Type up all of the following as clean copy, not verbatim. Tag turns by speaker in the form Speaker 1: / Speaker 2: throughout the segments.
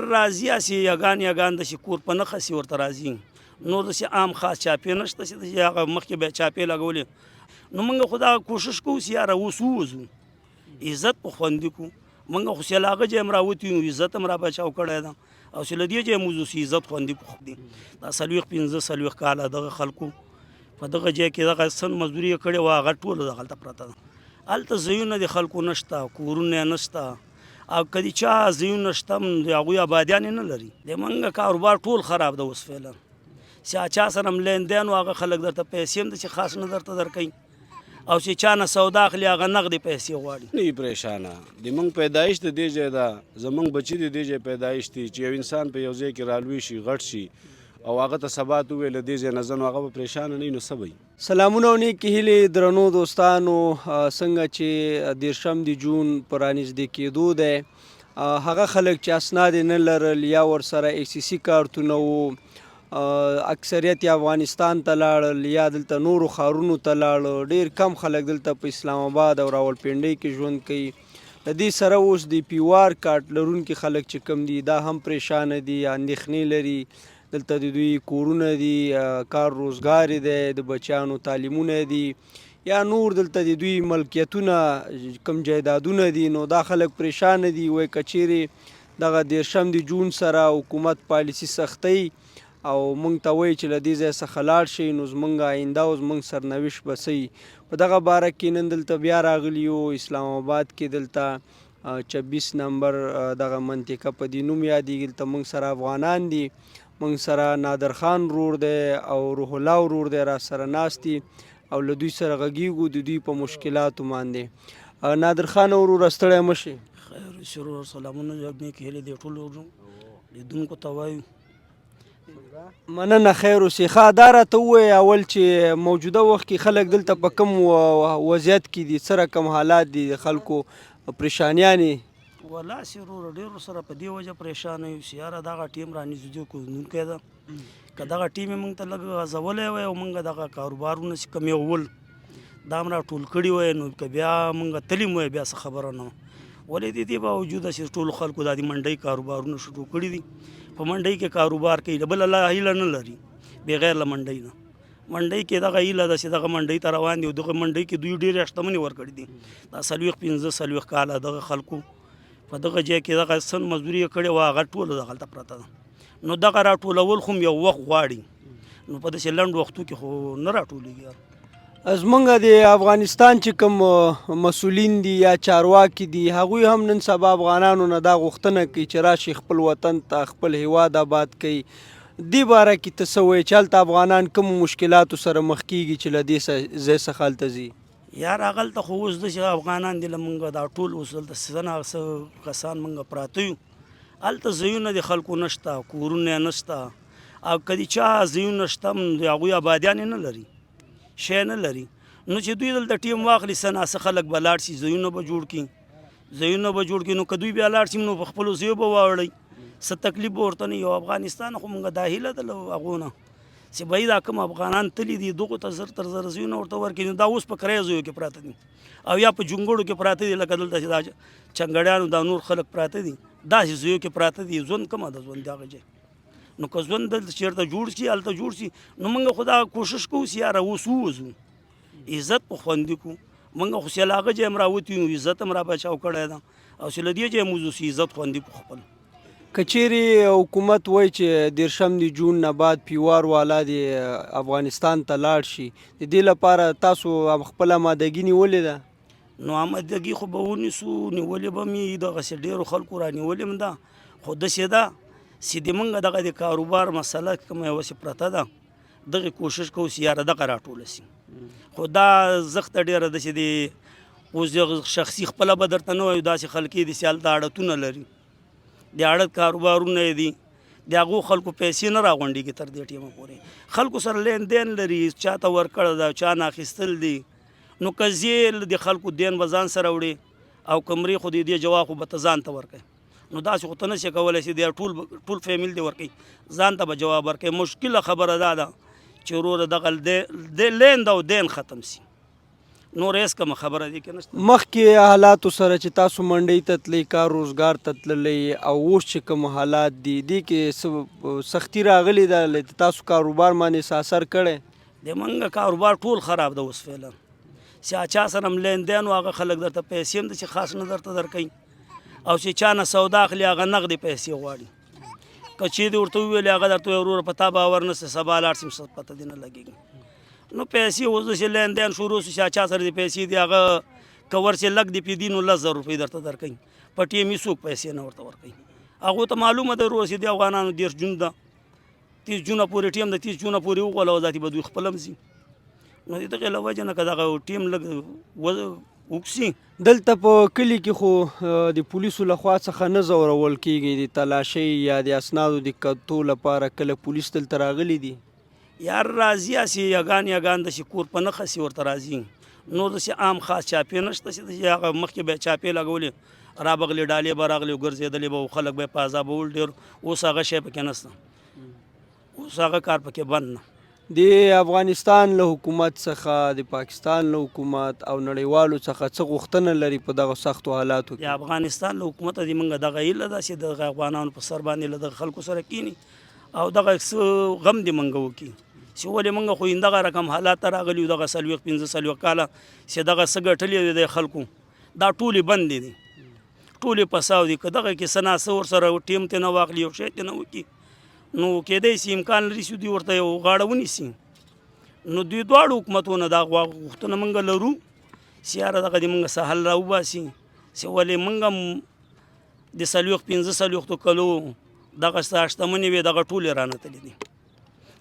Speaker 1: راځي هسې یګان داسې کور په نښه سي ورته راځي نور داسې عام خاص چاپې نشته چې داسې هغه مخکې به یې چاپې لګولې نو موږ خو دا کوشش کوو چې یاره اوس ووځو عزت په خوندي کړو موږ خو چې له هغه ځای هم راوتي یو عزت هم را بچاو کړی ده او چې له دې ځای هم وځو چې عزت خوندي کړو دا 40-45 کاله دغه خلکو په دغه ځای کې دغه سن مزدوري یې کړې وه هغه ټوله دغلته پرته ده هلته ځایونه د خلکو نشته کورونه یې نشته او که د چا ځایونه شته هم د هغوی آبادیان یې نه لري د موږ کاروبار ټول خراب ده اوس فعلا چې چا سره هم لیندین و هغه خلک درته پیسې هم داسې خاص نه درته درکوي او چې چا نه سودا اخلي هغه نغدې پیسې غواړي
Speaker 2: نه یې پریشانه د موږ پیدایش د دې ځای ده زموږ بچي د دې ځای پیدایش دي چې یو انسان په یو ځای کې رالوی شي غټ شي او هغه ته سبا ته وویل د دې ځای نه ځه نو هغه به پریشانه نه وي نو څه به وي.
Speaker 3: سلامونه او نیکې هیلې درنو دوستانو څنګه چې 13 جون په رانږدې کېدو دی هغه خلک چې اسناد یې نه لرل یا ورسره ACC کارتونه وو اکثریت یې افغانستان ته لاړل یا دلته نورو ښارونو ته لاړل ډېر کم خلک دلته په اسلام آباد او راولپنډۍ کې ژوند کوي د دې سره اوس د PR کارت لرونکي خلک چې کم دي دا هم پریشانه دي اندېښنې لري دلته د دوی کورونه دي کار روزګار دی د بچیانو تعلیمونه دي یا نور دلته د دوی ملکیتونه کم جایدادونه دي نو دا خلک پریشانه دي وایي که چیرې دغه 13 جون سره حکومت پالیسي سختوي او موږ ته وایي چې له دې ځای څخه لاړ شئ نو زموږ آینده او زموږ سرنوشت به څه وي په دغه باره کې نن دلته بیا راغلي یو اسلام آباد کې دلته 26 نمبر دغه منطقه په دې نوم یادېږي دلته موږ سره افغانان دي موږ سره نادر خان ورور دی او روح الله ورور دی را سره ناست دي او له دوی سره غږیږو د دوی په مشکلاتو باندې نادر خان وروره ستړی مه شئ
Speaker 1: خیر شروع سلامونه نیکې هیلې دې ټولو لیدونکو ته وایو
Speaker 3: مننه خیر اوسې ښه دا راته ووایې اول چې موجوده وخت کې خلک دلته په کوم وضعیت کې دي څه رقم حالات دي د خلکو پریشانیانې
Speaker 1: والله چې وروره ډېرو سره په دې وجه پریشانه یو چې یاره دغه ټیم رانږدې کوونکی ده که دغه ټیم یې موږ ته لږ غځولی وی او موږ دغه کاروبارونه چې کوم یې ول دا هم راټول کړي وی نو که بیا موږ تللي وی بیا څه خبره نه وه ولې د دې باوجوده چې ټولو خلکو دا د منډۍ کاروبارونه شروع کړي دي په منډۍ کې کاروبار کوي د بله هیله نه لري بغیر له منډۍ نه منډۍ کې دغه هیله ده چې دغه منډۍ ته روان دي او دغه منډۍ کې دوی ډېرې شتمنۍ ورکړي دي دا 40-45 کاله دغه خلکو په دغه ځای کې دغه سن مزدوري یې کړې وه هغه ټوله دغلته پرته ده نو دغه راټولول خو یو وخت غواړي نو په داسې لنډ وختو کې خو نه راټولېږي
Speaker 3: زمونږ د افغانستان چې کوم مسؤلین دي یا چارواکي دي هغوی هم نن سبا افغانانو نه دا غوښتنه کوي چې راشي خپل وطن ته خپل هیواد آباد کوي دې باره کې ته څه وایې چې هلته افغانان کومو مشکلاتو سره مخ کېږي چې له دې ځای څخه هلته ځي
Speaker 1: یار هغلته خو اوس داسې افغانان دي له موږ دا ټول اوس دلته څه کسان موږ پراته یو هلته ځایونه د خلکو نشته کورونه یې نشته او که د چا ځایونه شته هم د هغوی آبادیان یې نه لري شی نه لري نو چې دوی دلته ټیم واخلي څه ناڅه خلک به لاړ شي ځایونه به جوړ کړي نو که دوی بیا لاړ شي نو په خپلو ځایو به واوړئ څه تکلیف به ورته نه یو افغانستان خو موږ دا هیله ده له هغو نه چې به دا کوم افغانان تللي دي دغو ته زر تر زره ځایونه ورته ورکړي نو دا اوس په کرایه ځایو کې پراته دي او یا په جونګړو کې پراته دي لکه دلته چې دا چنګړیانو دا نور خلک پراته دي داسې ځایو کې پراته دي ژوند کومه ده ژوند دغه ځای نو که ژوند دلته چېرته جوړ شي هلته جوړ شي نو موږ خو دا کوشش کوو چې یاره اوس ووځو عزت په خوندي کړو موږ خو چې له هغه ځای هم راوتي یو عزت هم را بچاو کړی ده او چې له دې ځای هم وځو چې عزت خوندي کړو خپل
Speaker 3: که چیرې حکومت وایي چې 13 جون نه بعد PR والا د افغانستان ته لاړ شي د دې لپاره تاسو خپل آمادګي نیولې ده
Speaker 1: نو آمادګي خو به ونیسو نیولې به مې دغسې ډېرو خلکو را نیولې هم ده خو داسې ده چې د موږ دغه د کاروبار مسله کومه یوسې پرته ده دغې کوشش کوو چې یاره دغه راټوله شي خو دا زښته ډېره ده چې د اوس د شخصي خپله به درته نه وایو داسې خلک یې دي چې هلته اړتونه لري د اړت کاروبارونه یې دي د هغو خلکو پیسې نه راغونډېږي تر دې ټیمه پورې خلکو سره لیندین لري چا ته ورکړه ده چا نه اخیستل دي نو که زیل د خلکو دین به ځان سره وړي او کمرې خو د دې جواب خو به ته ځان ته ورکوي نو داسې خو ته نشې کولی چې د ټول فیمل دې ورکوي ځان ته به جواب ورکوي مشکله خبره دا ده چې وروره دغه لیند او دین ختم شي نور هېڅ کومه خبره دې کې نشته.
Speaker 3: مخکې حالاتو سره چې تاسو منډۍ ته تلئ کار روزګار ته تللی او اوس چې کوم حالات دي دې کې څه سختي راغلې ده تاسو کاروبار باندې څه اثر کړی
Speaker 1: د منګه کاروبار ټول خراب ده اوس فعلا چې چا سره هم لین دین و هغه خلک درته پیسې هم داسې خاص نه درته درکوي او چې چا نه سودا اخلي هغه نغدې پیسې غواړي که چې دې ورته وویلې هغه درته وایي وروره په تا باور نشته سبا لاړ شم څه پته دې نه لګېږي نو پیسې اوس داسې لین دین شروع شو چې چا سره دې پیسې دي هغه که ورسې لږ دې پرېږدي نو 10,000 روپۍ درته درکوي په ټیم یې څوک پیسې نه ورته ورکوي هغو ته معلومه ده روز چې د افغانانو 30 جون ده 30 جونه پورې ټیم د 30 جونه پورې وغولوه ذاتي به دوی خپله هم ځي نو د دغې له وجې نه که دغه ټیم لږ وکسي
Speaker 3: دلته په کلي کې خو د پولیسو لخوا څخه نه ځورول کېږي د تلاشۍ یا د اسنادو د کتو لپاره کله پولیس دلته راغلي دي
Speaker 1: یار راځي هسې یګان داسې کور په نښه سي ورته راځي نو داسې عام خاص چاپې نشته چې داسې هغه مخکې به یې چاپې لګولې رابغلې ډالې به راغلې ګرځېدلې به خلک به یې په عذابول ډېر اوس هغه شی پکې نشته اوس هغه کار پکې بند نه
Speaker 3: د افغانستان له حکومت څخه د پاکستان له حکومت او نړیوالو څخه څه غوښتنه لري په دغه سختو حالاتو
Speaker 1: د
Speaker 3: کې
Speaker 1: افغانستان له حکومته دې موږ دغه هیله ده چې دغه افغانانو په سر باندې له دغه خلکو سره کینی او دغه څه غم دې موږ وکړي چې ولې موږ خو دغه رقم حالات ته راغلي یو دغه 40-45 کاله چې دغه څه ګټلي دی د خلکو دا ټولې بندې دي ټولې پساو دي که دغه کې څه ناڅه ورسره ټیم ته نه واخلي یو شی ته نه وکړي نو کېدای شي امکان لري چې دوی ورته یو غاړه ونیسي نو دوی دواړو حکومتونه دا غوښتنه موږ لرو چې یاره دغه د موږ څه حل راوباسي چې ولې موږ هم د 40-45 کلو دغه شتمنۍ وې دغه ټولې رانتلې دي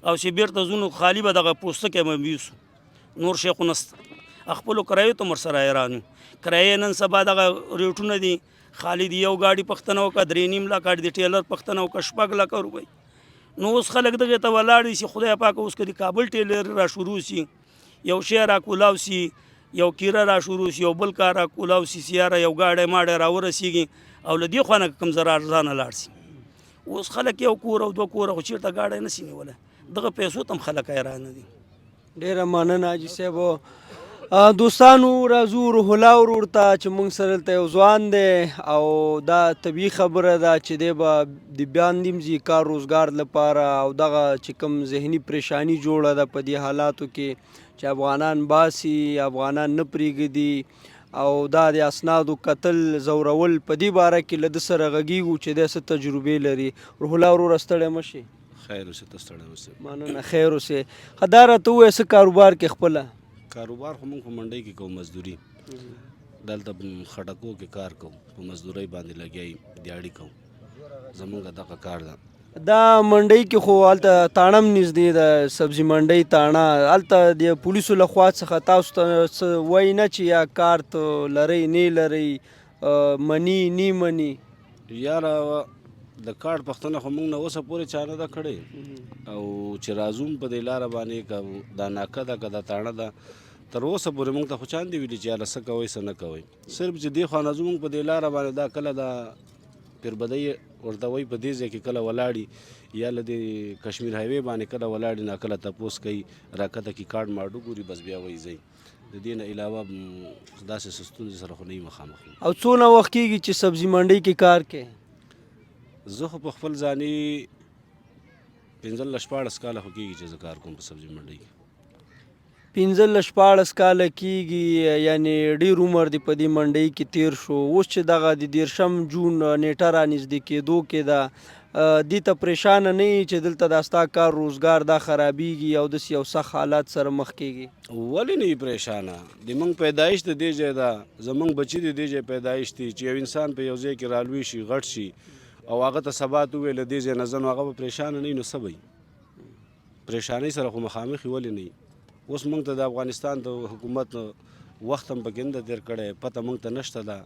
Speaker 1: او چې بیرته ځو نو خالي به دغه پوستکی به بیوسو نور شی خو نسته خپلو کرایو ته ورسره حیران یو کرایې نن سبا دغه ریټونه دي خالي د یو گاډي پوښتنه وکړه 3.5 لکه د ټیلر پوښتنه وکړه 6 لکه روپۍ نو اوس خلک دغې ته ولاړ دي چې خدای پاکه اوس که د کابل ټیلر را شروع سي یو شی را کولاو سي یو کیره را شروع سي یو بل کار را کولاو سي سیاره یو گاډی ماډی را ورسیږي او له دې خوا نه کوم زره ارزانه لاړ سي اوس خلک یو کور او 2 کوره خو چېرته گاډی نه سي نیولی دغه پیسو ته هم خلک حیرانه دي
Speaker 3: ډېره مننه حاجي صاحب دوستانو راځو روح الله ورور ته چې موږ سره دلته یو ځوان دی او دا طبیعي خبره ده چې دی به د باندې ځي کار روزګار لپاره او دغه چې کوم ذهني پریشانی جوړه ده په دې حالاتو کې چې افغانان باسي افغانان نه پرېږدي او دا د اسنادو قتل زورول په دې باره کې له ده سره غږیږو چې دی څه تجربې لري روح الله وروره ستړی مه شي
Speaker 2: خیر اوسې ته ستړی اوسې
Speaker 3: مننه خیر اوسې ښه دا راته ووایه څه کاروبار کې خپله
Speaker 2: کاروبار خو موږ په منډۍ کې کوو مزدوري دلته خټکو کې کار کوو په مزدورۍ باندې لګیا یو دیاړي کوو زمونږ دغه کار ده
Speaker 3: دا منډۍ کې خو هلته تاڼه هم نږدې ده سبزي منډۍ تاڼه هلته د پولیسو لخوا څخه تاسو ته څه وایي نه چې یا کارت لرئ نه لرئ مني نه مني
Speaker 2: یاره د کارت پښتنه خو موږ نه اوسه پورې چا نه ده کړې او چې راځو په دې لاره باندې که دا ناکه ده که دا تاڼه ده تر اوسه پورې موږ ته خو چا نه دي ویلي چې یاره څه کوئ څه نه کوئ صرف چې دې خوا نه ځو موږ په دې لاره باندې دا کله دا پیربدۍ ورته وایي په دې ځای کې کله ولاړي یا له دې کشمیر هایوې باندې کله ولاړي نه کله تپوس کوي راکته کې کارډ ماډو ګوري بس بیا وایي ځئ د دې نه علاوه داسې ستونزې سره خو نه یو مخامخ
Speaker 3: او څونه وخت کېږي چې سبزي منډۍ کې کار کوې
Speaker 2: زه خو په خپل ځاني 15-14 کاله خو کېږي چې زه کار کوم په سبزي منډۍ کې
Speaker 3: 15-14 کاله کېږي یعنې ډېر عمر دی په دې منډۍ کې تیر شو اوس چې دغه د 10 جون نیټه را نږدې کېدو کې ده دې ته پریشانه نه یې چې دلته دا ستا کار روزګار دا خرابېږي او داسې یو سخت حالات سره مخ کېږي
Speaker 2: ولې نه یې پریشانه د موږ پیدایش د دې ځای ده زموږ بچي د دې ځای پیدایش دي چې یو انسان په یو ځای کې رالوی شي غټ شي او هغه ته سبا ته وویل دې ځای نه ځه نو هغه به پریشانه نه وي نو څه به وي پریشانۍ سره خو مخامخ یې ولې نه وي اوس موږ ته د افغانستان د حکومت وخت هم پکې نه ده تېر کړی پته موږ ته نشته ده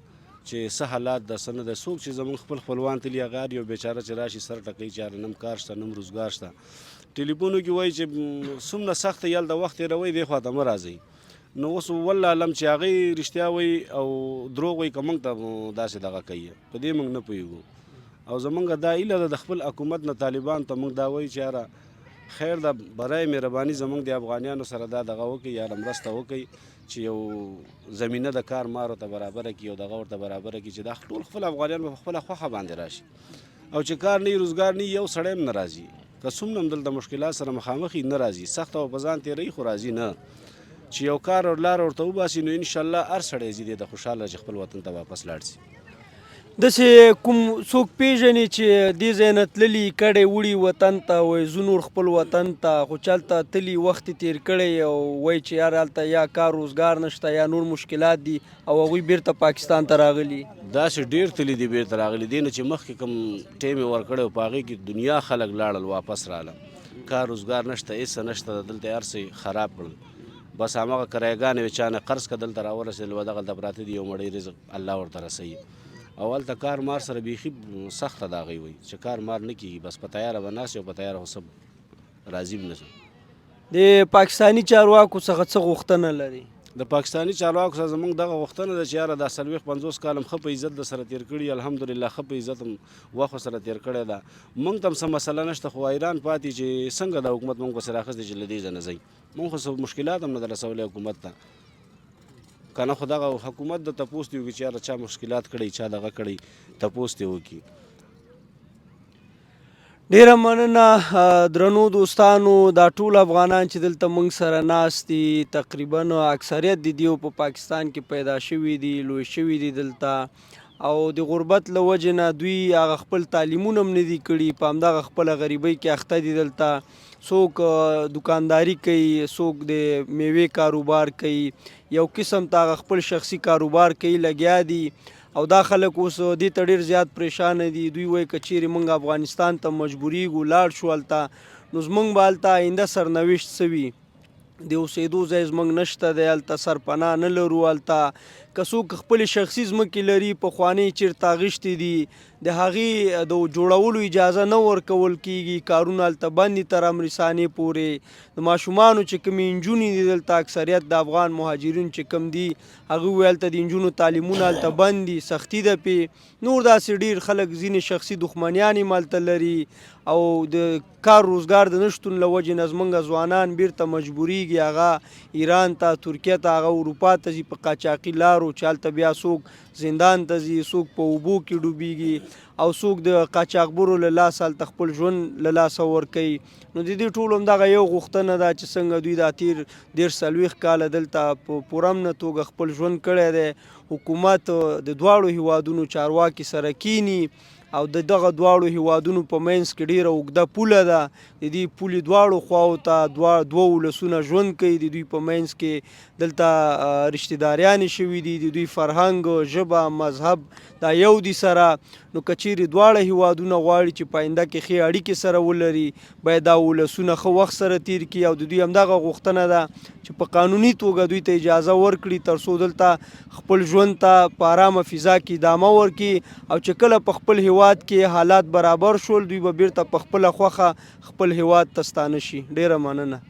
Speaker 2: چې څه حالات ده څه نه ده څوک چې زموږ خپل خپلوان تلي هغه هر یو بیچاره چې راشي سر ټکوي چې یاره نم کار شته نم روزګار شته ټلیفونو کې وایي چې څومره سخته یال د وخت تېروئ دې خوا ته مه راځئ نو اوس والله علم چې هغوی رښتیا وایي او دروغ وایي که موږ ته داسې دغه کوي په دې موږ نه پوهېږو او زمونږ دا هیله ده د خپل حکومت نه طالبان ته موږ دا وایي چې یاره خیر ده برای مهرباني زمونږ د افغانیانو سره دا دغه وکړي یاره مرسته وکړي چې یو زمینه د کار مارو ته برابره کړي او دغه ورته برابره کړي چې دا ټول خپل افغانیان په خپله خوښه باندې راشي او چې کار نه وي روزګار نه وي یو سړی هم نه راځي که څومره هم دلته مشکلات سره مخامخ نه راځي سخته او په ځان تېروي خو راځي نه چې یو کار او لار ورته وباسي نو انشاءالله هر سړی ځي دی د خوشحاله چې خپل وطن ته واپس لاړ شي.
Speaker 3: داسې کوم څوک پیژنې چې دې ځای نه تللي کډې وړي وطن ته وایي زه نور خپل وطن ته خو چې هلته تلي وخت یې تېر کړی او وایي چې یار هلته یا کار روزګار نشته یا نور مشکلات دي او هغوی بیرته پاکستان ته راغلي
Speaker 2: داسې ډېر تلي دي بیرته راغلي دي نه چې مخکې کوم ټیم یې ورکړی او په هغې کې دنیا خلک لاړل واپس راغله کار روزګار نشته هېڅ نشته دلته هر څه خراب کړل بس هماغه کرایهګانې وې چا نه قرض که دلته راورسېدل و دغلته پراته دي یو مړی رزق الله ورته رسوي او هلته کار مار سره بیخي سخته د هغوی وایي چې کار مار نه کېږي بس په تیاره به ناست او په تیاره خو څه راضي هم نه
Speaker 3: د پاکستاني چارواکو څخه څه غوښتنه لري؟
Speaker 2: د پاکستاني چارواکو سره زموږ دغه غوښتنه ده چې یاره دا 40-50 کال هم ښه په عزت د سره تېر کړي الحمدلله ښه په عزت هم وخت سره تېر کړی ده موږ ته هم څه مسله نشته خو حیران پاتې چې څنګه د حکومت موږ پسې راخیستی چې له دې ځای نه ځئ موږ خو څه مشکلات هم نه ده رسولی حکومت ته که نه خو دغه حکومت د تپوس دې وکړي چې یاره چا مشکلات کړی چا دغه کړی تپوس دې وکړي.
Speaker 3: ډیره مننه درنو دوستانو دا ټول افغانان چې دلته موږ سره ناست دي تقریبا اکثریت د دیو په پاکستان کې پیدا شوي دي لوی شوي دي دلته او د غربت له وجې نه دوی هغه خپل تعلیمونه هم نه دي کړي په همدغه خپله غریبۍ کې اخته دي دلته څوک دکانداري کوي څوک د میوې کاروبار کوي یو قسم ته هغه خپل شخصي کاروبار کوي لګیا دي او دا خلک اوس دې ته ډېر زیات پریشانه دي دوی وایي که چیرې موږ افغانستان ته مجبوریږو لاړ شو هلته نو زموږ به هلته آینده سرنوشت څه وي د اوسېدو ځای زموږ نشته دی هلته سرپناه نه لرو هلته که څوک خپلې شخصي ځمکې لري پخوانۍ چېرته اغېښتې دي د هغې د جوړولو اجازه نه ورکول کېږي کارونه هلته بند دي تر امر ثانیې پورې د ماشومانو چې کومې نجونې دي دلته اکثریت د افغان مهاجرین چې کوم دي هغوی وایي هلته د نجونو تعلیمونه هلته بند دي سختي ده پې نور داسې ډېر خلک ځینې شخصي دښمنیان هم هلته لري او د کار روزګار د نشتون له وجې نه زموږ ځوانان بیرته مجبوریږي هغه ایران ته ترکیه ته هغه اروپا ته ځي په قاچاقي لارو چې هلته بیا څوک زندان ته ځي څوک په اوبو کې ډوبیږي او څوک د قاچاقبرو له لاسه هلته خپل ژوند له لاسه ورکوي نو د دې ټولو همدغه یو غوښتنه ده چې څنګه دوی دا تېر 40 کاله دلته په پوره امنه توګه خپل ژوند کړی دی حکومت د دواړو هیوادونو چارواکي سره کینی او د دغه دواړو هیوادونو په منځ کې ډیره اوږده پوله ده د دې پولې دواړو خواو ته دوه ولسونه ژوند کوي د دوی په منځ کې دلته رشتهداریانې شوي دي د دوی فرهنګ ژبه مذهب دا یو دي سره نو که چیرې دواړه هیوادونه غواړي چې په آینده کې ښې اړیکې سره ولري باید دا ولسونه ښه وخت سره تیر کړي او د دوی همدغه غوښتنه ده چې په قانوني توګه دوی ته اجازه ورکړي تر څو دلته خپل ژوند ته په ارامه فضا کې ادامه ورکړي او چې کله په خپل هیواد کې حالات برابر شول دوی به بیرته په خپله خوښه خپل هیواد ته ستانه شي. ډیره مننه.